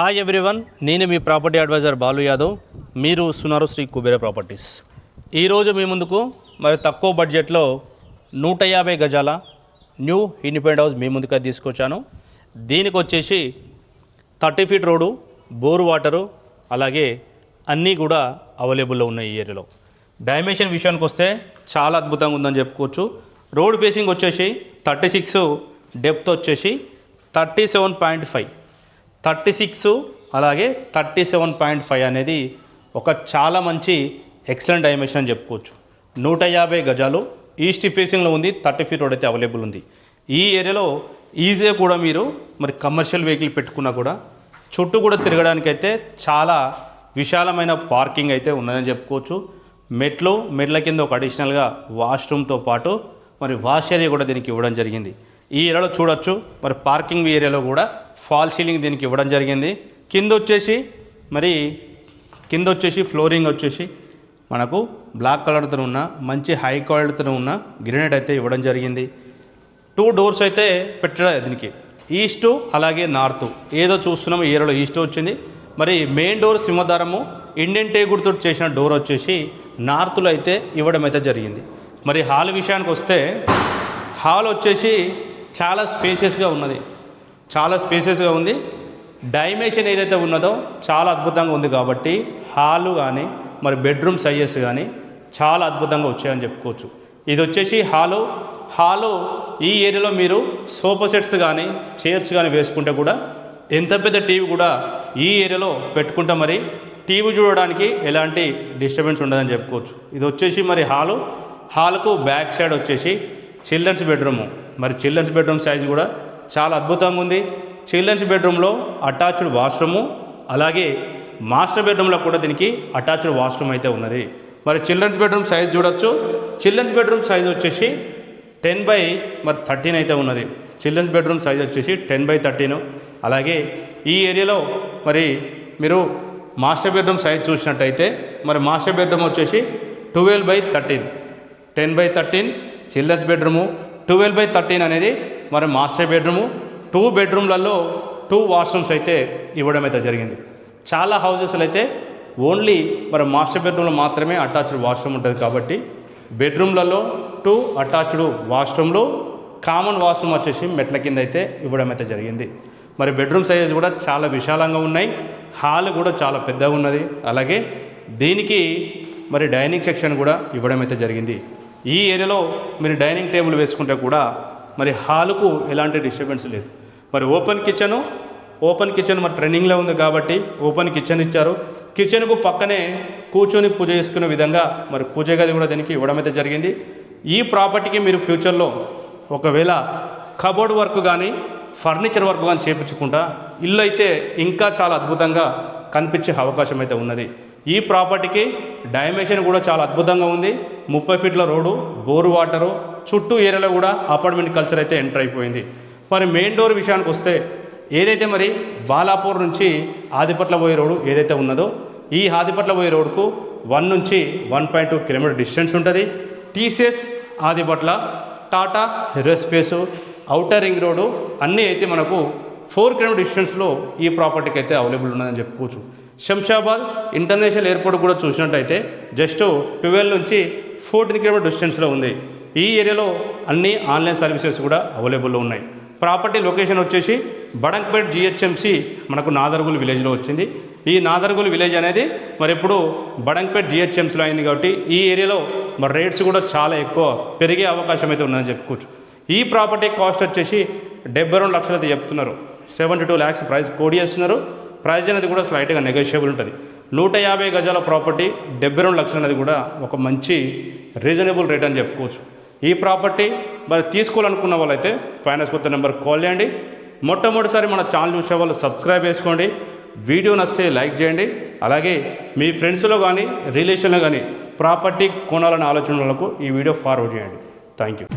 Hi everyone, నేను మీ property advisor Balu Yadav. మీరు చూస్తున్నారు శ్రీ కుబేర ప్రాపర్టీస్. ఈరోజు మీ ముందుకు మరి తక్కువ బడ్జెట్లో 150 గజాల న్యూ ఇండిపెండెంట్ హౌస్ మీ ముందుకు తీసుకొచ్చాను. దీనికి వచ్చేసి 30 ఫీట్ రోడ్డు, బోర్ వాటరు, అలాగే అన్నీ కూడా అవైలబుల్లో ఉన్నాయి. ఈ ఏరియాలో డైమెన్షన్ విషయానికి వస్తే చాలా అద్భుతంగా ఉందని చెప్పుకోవచ్చు. రోడ్ ఫేసింగ్ వచ్చేసి 36, డెప్త్ వచ్చేసి 37.5, 36 అలాగే 37.5 అనేది ఒక చాలా మంచి ఎక్సలెంట్ డైమెన్షన్ అని చెప్పుకోవచ్చు. 150 గజాలు ఈస్ట్ ఫేసింగ్లో ఉంది. 30 ఫీట్ రోడ్ అయితే అవైలబుల్ ఉంది. ఈ ఏరియాలో ఈజీగా కూడా మీరు మరి కమర్షియల్ వెహికల్ పెట్టుకున్నా కూడా చుట్టూ కూడా తిరగడానికి అయితే చాలా విశాలమైన పార్కింగ్ అయితే ఉన్నదని చెప్పుకోవచ్చు. మెట్ల కింద ఒక అడిషనల్గా వాష్రూమ్తో పాటు మరి వాష్ ఏరియా కూడా దీనికి ఇవ్వడం జరిగింది. ఈ ఏరియాలో చూడొచ్చు. మరి పార్కింగ్ ఏరియాలో కూడా ఫాల్ సీలింగ్ దీనికి ఇవ్వడం జరిగింది. కింద వచ్చేసి ఫ్లోరింగ్ వచ్చేసి మనకు బ్లాక్ కలర్తో ఉన్న మంచి హై క్వాలిటీతో ఉన్న గ్రెనైట్ అయితే ఇవ్వడం జరిగింది. 2 డోర్స్ అయితే పెట్టారు దీనికి, ఈస్ట్ అలాగే నార్త్. ఏదో చూస్తున్నాము ఈ ఏరియాలో ఈస్ట్ వచ్చింది. మరి మెయిన్ డోర్ సింహద్వారము ఇండియన్ టేకుడ్తో చేసిన డోర్ వచ్చేసి నార్త్లో అయితే ఇవ్వడం అయితే జరిగింది. మరి హాల్ విషయానికి వస్తే హాల్ వచ్చేసి చాలా స్పేసియస్గా ఉంది. డైమెన్షన్ ఏదైతే ఉన్నదో చాలా అద్భుతంగా ఉంది. కాబట్టి హాలు కానీ మరి బెడ్రూమ్ సైజెస్ కానీ చాలా అద్భుతంగా వచ్చాయని చెప్పుకోవచ్చు. ఇది వచ్చేసి హాలు ఈ ఏరియాలో మీరు సోఫా సెట్స్ కానీ చైర్స్ కానీ వేసుకుంటే కూడా ఎంత పెద్ద టీవీ కూడా ఈ ఏరియాలో పెట్టుకుంటే మరి టీవీ చూడడానికి ఎలాంటి డిస్టర్బెన్స్ ఉండదని చెప్పుకోవచ్చు. ఇది వచ్చేసి మరి హాల్కు బ్యాక్ సైడ్ వచ్చేసి చిల్డ్రన్స్ బెడ్రూము. మరి చిల్డ్రన్స్ బెడ్రూమ్ సైజ్ కూడా చాలా అద్భుతంగా ఉంది. చిల్డ్రన్స్ బెడ్రూమ్లో అటాచ్డ్ వాష్రూము, అలాగే మాస్టర్ బెడ్రూమ్లో కూడా దీనికి అటాచ్డ్ వాష్రూమ్ అయితే ఉన్నది. మరి చిల్డ్రన్స్ బెడ్రూమ్ సైజ్ చూడొచ్చు. చిల్డ్రన్స్ బెడ్రూమ్ సైజ్ వచ్చేసి 10/13 అయితే ఉన్నది. చిల్డ్రన్స్ బెడ్రూమ్ సైజ్ వచ్చేసి 10/13. అలాగే ఈ ఏరియాలో మరి మీరు మాస్టర్ బెడ్రూమ్ సైజ్ చూసినట్టయితే మరి మాస్టర్ బెడ్రూమ్ వచ్చేసి 12/13, 10/13 చిల్డ్రన్స్ బెడ్రూము, 12/13 అనేది మరి మాస్టర్ బెడ్రూము. 2 బెడ్రూమ్లలో 2 వాష్రూమ్స్ అయితే ఇవ్వడం అయితే జరిగింది. చాలా హౌసెస్లో అయితే ఓన్లీ మరి మాస్టర్ బెడ్రూమ్లో మాత్రమే అటాచ్డ్ వాష్రూమ్ ఉంటుంది. కాబట్టి బెడ్రూమ్లలో 2 అటాచ్డ్ వాష్రూమ్లు, కామన్ వాష్రూమ్ వచ్చేసి మెట్ల కింద అయితే ఇవ్వడం అయితే జరిగింది. మరి బెడ్రూమ్ సైజెస్ కూడా చాలా విశాలంగా ఉన్నాయి. హాల్ కూడా చాలా పెద్దగా ఉన్నది. అలాగే దీనికి మరి డైనింగ్ సెక్షన్ కూడా ఇవ్వడం అయితే జరిగింది. ఈ ఏరియాలో మీరు డైనింగ్ టేబుల్ వేసుకుంటే కూడా మరి హాలుకు ఎలాంటి డిస్టర్బెన్స్ లేదు. మరి ఓపెన్ కిచెన్ మరి ట్రెండింగ్లో ఉంది కాబట్టి ఓపెన్ కిచెన్ ఇచ్చారు. కిచెన్కు పక్కనే కూర్చొని పూజ చేసుకునే విధంగా మరి పూజ గది కూడా దీనికి ఇవ్వడం అయితే జరిగింది. ఈ ప్రాపర్టీకి మీరు ఫ్యూచర్లో ఒకవేళ కబోర్డ్ వర్క్ కానీ ఫర్నిచర్ వర్క్ కానీ చేయించుకుంటా ఇల్లు అయితే ఇంకా చాలా అద్భుతంగా కనిపించే అవకాశం అయితే ఉన్నది. ఈ ప్రాపర్టీకి డైమెన్షన్ కూడా చాలా అద్భుతంగా ఉంది. 30 ఫీట్ల రోడ్డు, బోరు వాటరు, చుట్టూ ఏరియాలో కూడా అపార్ట్మెంట్ కల్చర్ అయితే ఎంటర్ అయిపోయింది. మరి మెయిన్ డోర్ విషయానికి వస్తే ఏదైతే మరి బాలాపూర్ నుంచి ఆదిపట్ల పోయే రోడ్డు ఏదైతే ఉన్నదో ఈ ఆదిపట్ల పోయే రోడ్డుకు 1 నుంచి 1.2 కిలోమీటర్ డిస్టెన్స్ ఉంటుంది. TCS Adibatla, Tata ఏరోస్పేసు, outer ring road అన్నీ అయితే మనకు 4 కిలోమీటర్ డిస్టెన్స్లో ఈ ప్రాపర్టీకి అయితే అవైలబుల్ ఉన్నదని చెప్పుకోవచ్చు. శంషాబాద్ ఇంటర్నేషనల్ ఎయిర్పోర్ట్ కూడా చూసినట్టయితే జస్ట్ 12 నుంచి 14 కిలోమీటర్ డిస్టెన్స్లో ఉంది. ఈ ఏరియాలో అన్ని ఆన్లైన్ సర్వీసెస్ కూడా అవైలబుల్లో ఉన్నాయి. ప్రాపర్టీ లొకేషన్ వచ్చేసి బడంగ్పేట్ జిహెచ్ఎంసి మనకు నాదర్గుల్ విలేజ్లో వచ్చింది. ఈ నాదర్గుల్ విలేజ్ అనేది మరి ఇప్పుడు బడంగ్పేట్ జిహెచ్ఎంసీలో అయింది. కాబట్టి ఈ ఏరియాలో మరి రేట్స్ కూడా చాలా ఎక్కువ పెరిగే అవకాశం అయితే ఉందని చెప్పుకోవచ్చు. ఈ ప్రాపర్టీ కాస్ట్ వచ్చేసి 72 లక్షలు అయితే చెప్తున్నారు. 72 lakhs ప్రైస్ కోడ్ చేస్తున్నారు. ప్రైస్ అనేది కూడా స్లైట్గా నెగోషియబుల్ ఉంటుంది. 150 గజాల ప్రాపర్టీ 72 లక్షలు అనేది కూడా ఒక మంచి రీజనబుల్ రేట్ అని చెప్పుకోవచ్చు. ఈ ప్రాపర్టీ మరి తీసుకోవాలనుకున్న వాళ్ళైతే ఫైనాన్స్ కొత్త నెంబర్ కాల్ చేయండి. మొట్టమొదటిసారి మన ఛానల్ చూసే వాళ్ళు సబ్స్క్రైబ్ చేసుకోండి. వీడియో నచ్చితే లైక్ చేయండి. అలాగే మీ ఫ్రెండ్స్లో కానీ రిలేషన్లో కానీ ప్రాపర్టీ కొనాలనే ఆలోచన వాళ్ళకు ఈ వీడియో ఫార్వర్డ్ చేయండి. Thank you.